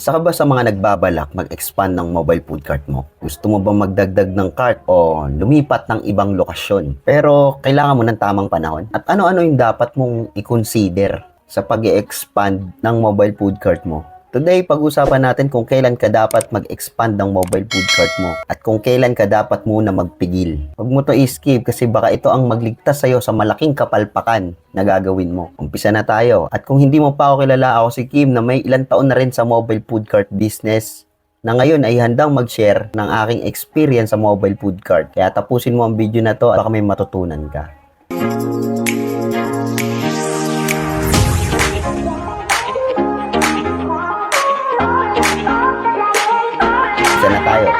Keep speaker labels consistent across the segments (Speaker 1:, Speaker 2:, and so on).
Speaker 1: Isa ka ba sa mga nagbabalak mag-expand ng mobile food cart mo? Gusto mo ba magdagdag ng cart o lumipat ng ibang lokasyon? Pero kailangan mo ng tamang panahon? At ano-ano yung dapat mong i-consider sa pag-expand ng mobile food cart mo? Today, pag-usapan natin kung kailan ka dapat mag-expand ng mobile food cart mo at kung kailan ka dapat muna magpigil. Huwag mo to i-skip kasi baka ito ang magligtas sa'yo sa malaking kapalpakan na gagawin mo. Umpisa na tayo. At kung hindi mo pa ako kilala, ako si Kim na may ilang taon na rin sa mobile food cart business na ngayon ay handang mag-share ng aking experience sa mobile food cart. Kaya tapusin mo ang video na to at baka may matutunan ka. Na tayo.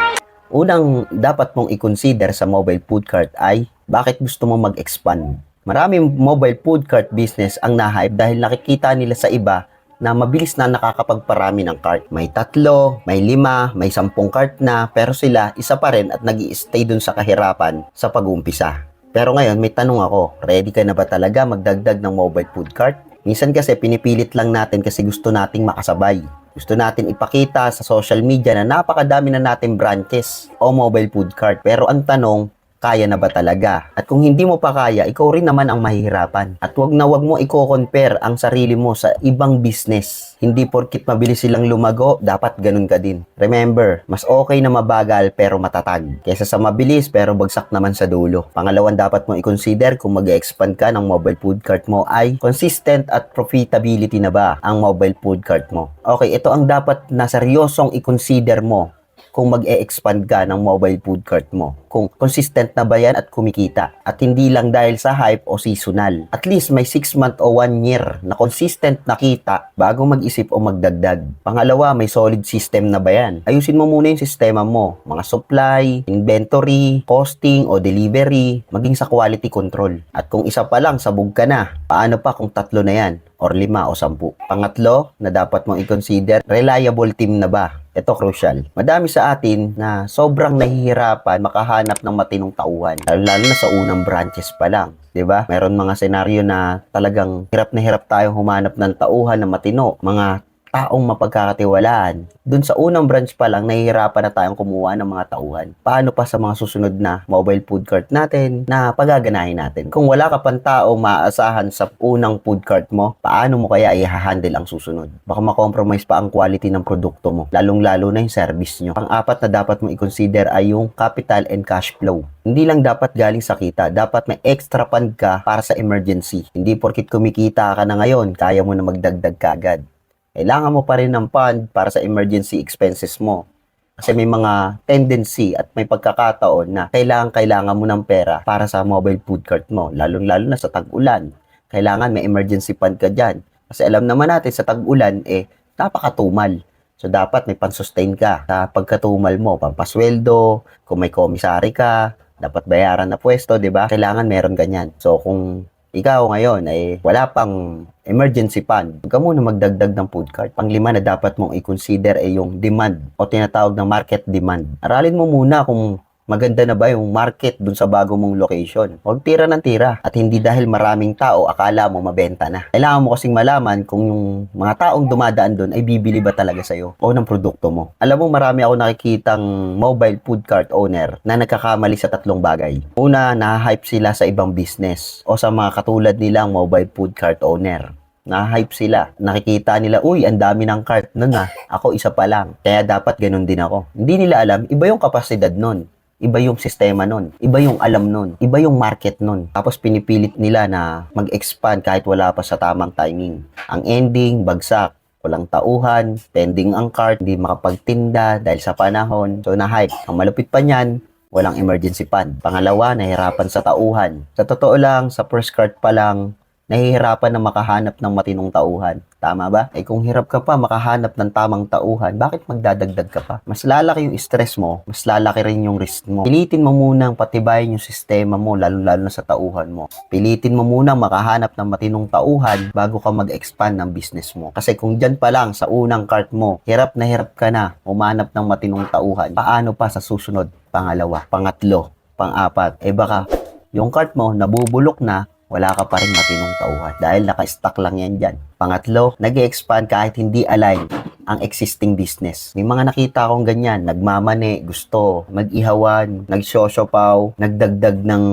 Speaker 1: Unang dapat mong i-consider sa mobile food cart ay bakit gusto mo mag-expand. Maraming mobile food cart business ang na-hype dahil nakikita nila sa iba na mabilis na nakakapagparami ng cart. May 3, may 5, may 10 cart na, pero sila isa pa rin at nag-i-stay dun sa kahirapan sa pag-uumpisa. Pero ngayon may tanong ako, ready ka na ba talaga magdagdag ng mobile food cart? Minsan kasi pinipilit lang natin kasi gusto nating makasabay. Gusto natin ipakita sa social media na napakadami na nating branches o mobile food cart. Pero ang tanong, kaya na ba talaga? At kung hindi mo pa kaya, ikaw rin naman ang mahihirapan. At wag mo i-compare ang sarili mo sa ibang business. Hindi porkit mabilis silang lumago, dapat ganun ka din. Remember, mas okay na mabagal pero matatag kaysa sa mabilis pero bagsak naman sa dulo. Pangalawang dapat mo i-consider kung mag-expand ka ng mobile food cart mo ay consistent at profitability na ba ang mobile food cart mo. Okay, ito ang dapat na seryosong i-consider mo kung mag-e-expand ka ng mobile food cart mo. Kung consistent na ba yan at kumikita. At hindi lang dahil sa hype o seasonal. At least may 6 month o 1 year na consistent na kita bago mag-isip o magdagdag. Pangalawa, may solid system na ba yan? Ayusin mo muna yung sistema mo. Mga supply, inventory, costing o delivery, maging sa quality control. At kung isa pa lang, sabog ka na. Paano pa kung 3 na yan? Or 5 o 10. Pangatlo, na dapat mong i-consider, reliable team na ba? Ito crucial. Madami sa atin na sobrang nahihirapan makahanap ng matinong tauhan. Lalo na sa unang branches pa lang. 'Di ba? Meron mga senaryo na talagang hirap na hirap tayong humanap ng tauhan na matino. Mga taong mapagkakatiwalaan. Doon sa unang branch pa lang, nahihirapan na tayong kumuha ng mga tauhan. Paano pa sa mga susunod na mobile food cart natin na pagaganahin natin? Kung wala ka pang tao maaasahan sa unang food cart mo, paano mo kaya i-handle ang susunod? Baka makompromise pa ang quality ng produkto mo, lalong-lalo na yung service nyo. Pang-apat na dapat mo i-consider ay yung capital and cash flow. Hindi lang dapat galing sa kita, dapat may extra fund ka para sa emergency. Hindi porkit kumikita ka na ngayon, kaya mo na magdagdag ka agad. Kailangan mo pa rin ng fund para sa emergency expenses mo. Kasi may mga tendency at may pagkakataon na kailangan mo ng pera para sa mobile food cart mo. Lalo na sa tag-ulan. Kailangan may emergency fund ka dyan. Kasi alam naman natin sa tag-ulan, napakatumal. So, dapat may pan-sustain ka sa pagkatumal mo. Pampasweldo, kung may komisari ka, dapat bayaran na pwesto, di ba? Kailangan meron ganyan. So, kung ikaw ngayon ay wala pang emergency fund, huwag ka muna magdagdag ng food cart. Pang-5 na dapat mong i-consider ay yung demand o tinatawag na market demand. Aralin mo muna kung maganda na ba yung market dun sa bago mong location. Huwag tira ng tira. At hindi dahil maraming tao, akala mo mabenta na. Kailangan mo kasing malaman kung yung mga taong dumadaan dun ay bibili ba talaga sa'yo o ng produkto mo. Alam mo, marami ako nakikitang mobile food cart owner na nagkakamali sa 3 bagay. Una, na-hype sila sa ibang business o sa mga katulad nilang mobile food cart owner. Na-hype sila. Nakikita nila, uy, ang dami ng cart nun ah. Ako isa pa lang. Kaya dapat ganun din ako. Hindi nila alam, iba yung kapasidad nun. Iba yung sistema nun. Iba yung alam nun. Iba yung market nun. Tapos pinipilit nila na mag-expand kahit wala pa sa tamang timing. Ang ending, bagsak. Walang tauhan, pending ang cart, hindi makapagtinda dahil sa panahon. So na-hype. Ang malupit pa niyan, walang emergency fund. Pangalawa, nahihirapan sa tauhan. Sa totoo lang, sa first cart pa lang, nahihirapan na makahanap ng matinong tauhan. Tama ba? Kung hirap ka pa makahanap ng tamang tauhan, bakit magdadagdag ka pa? Mas lalaki yung stress mo, mas lalaki rin yung risk mo. Pilitin mo munang patibayin yung sistema mo, lalo-lalo na sa tauhan mo. Pilitin mo munang makahanap ng matinong tauhan bago ka mag-expand ng business mo. Kasi kung dyan pa lang sa unang cart mo, hirap ka na humanap ng matinong tauhan, paano pa sa susunod? Pangalawa, pangatlo, pang-apat, baka yung cart mo nabubulok na, wala ka pa rin matinong tauhan dahil naka-stock lang yan dyan. Pangatlo, nag-expand kahit hindi align ang existing business. May mga nakita akong ganyan, nagmamane, gusto, mag-ihawan, nagsyosyopaw, nagdagdag ng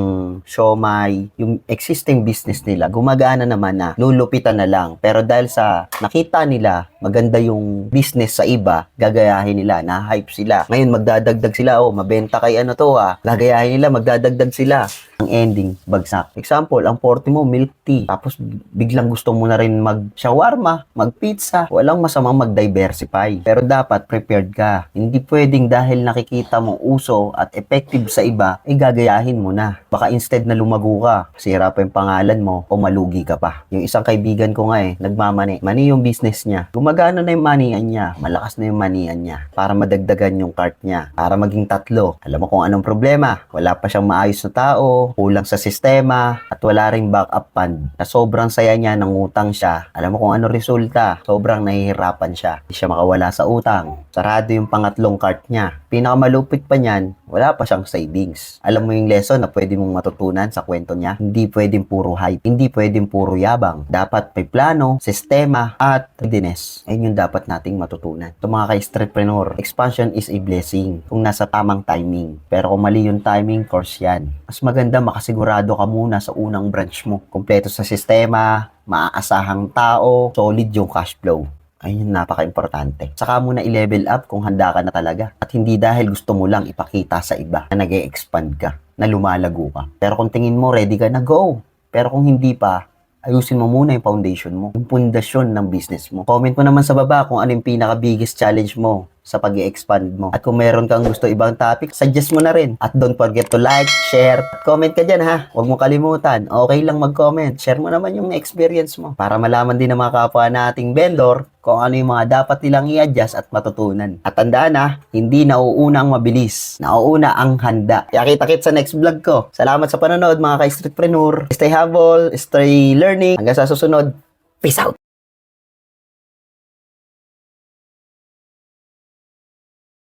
Speaker 1: siomay. Yung existing business nila, gumagana naman na, lulupitan na lang. Pero dahil sa nakita nila, maganda yung business sa iba, gagayahin nila, na-hype sila. Ngayon, magdadagdag sila, mabenta kay ano to gagayahin nila, magdadagdag sila. Ang ending, bagsak. Example, ang forte mo, milk tea. Tapos, biglang gusto mo na rin mag-shawarma, mag-pizza. Walang masamang mag-diversify. Pero dapat prepared ka. Hindi pwedeng dahil nakikita mo uso at effective sa iba, gagayahin mo na. Baka instead na lumago ka, sira pa yung pangalan mo, o malugi ka pa. Yung isang kaibigan ko nga nagmamani. Mani yung business niya. Gumagana na yung manian niya. Malakas na yung manian niya. Para madagdagan yung cart niya. Para maging 3. Alam mo kung anong problema. Wala pa siyang maayos na tao, kulang sa sistema, at wala ring backup fund. Na sobrang saya niya, nangutang siya. Alam mo kung ano resulta? Sobrang nahihirapan siya. Hindi siya makawala sa utang. Sarado yung pangatlong cart niya. Pinakamalupit pa niyan, wala pa siyang savings. Alam mo yung lesson na pwede mong matutunan sa kwento niya? Hindi pwedeng puro hype. Hindi pwedeng puro yabang. Dapat may plano, sistema, at readiness. Ayun yung dapat nating matutunan. Ito mga ka-streetpreneur, expansion is a blessing kung nasa tamang timing. Pero kung mali yung timing, course yan. Mas maganda makasigurado ka muna sa unang branch mo. Kompleto sa sistema, maaasahang tao, solid yung cash flow. Ayun, napaka-importante. Saka mo na i-level up kung handa ka na talaga. At hindi dahil gusto mo lang ipakita sa iba na nag-e-expand ka, na lumalago ka. Pero kung tingin mo ready ka na, go! Pero kung hindi pa, ayusin mo muna yung foundation mo, yung pundasyon ng business mo. Comment mo naman sa baba kung ano yung pinaka-biggest challenge mo sa pag-i-expand mo. At kung meron kang gusto ibang topic, suggest mo na rin. At don't forget to like, share, at comment ka dyan ha. Huwag mo kalimutan. Okay lang mag-comment. Share mo naman yung experience mo para malaman din ng mga kapwa nating vendor kung ano yung mga dapat nilang i-adjust at matutunan. At tandaan hindi nauuna ang mabilis. Nauuna ang handa. Kaya kita-kits sa next vlog ko. Salamat sa panonood mga ka-streetpreneur. Stay humble, stay learning. Hanggang sa susunod. Peace out!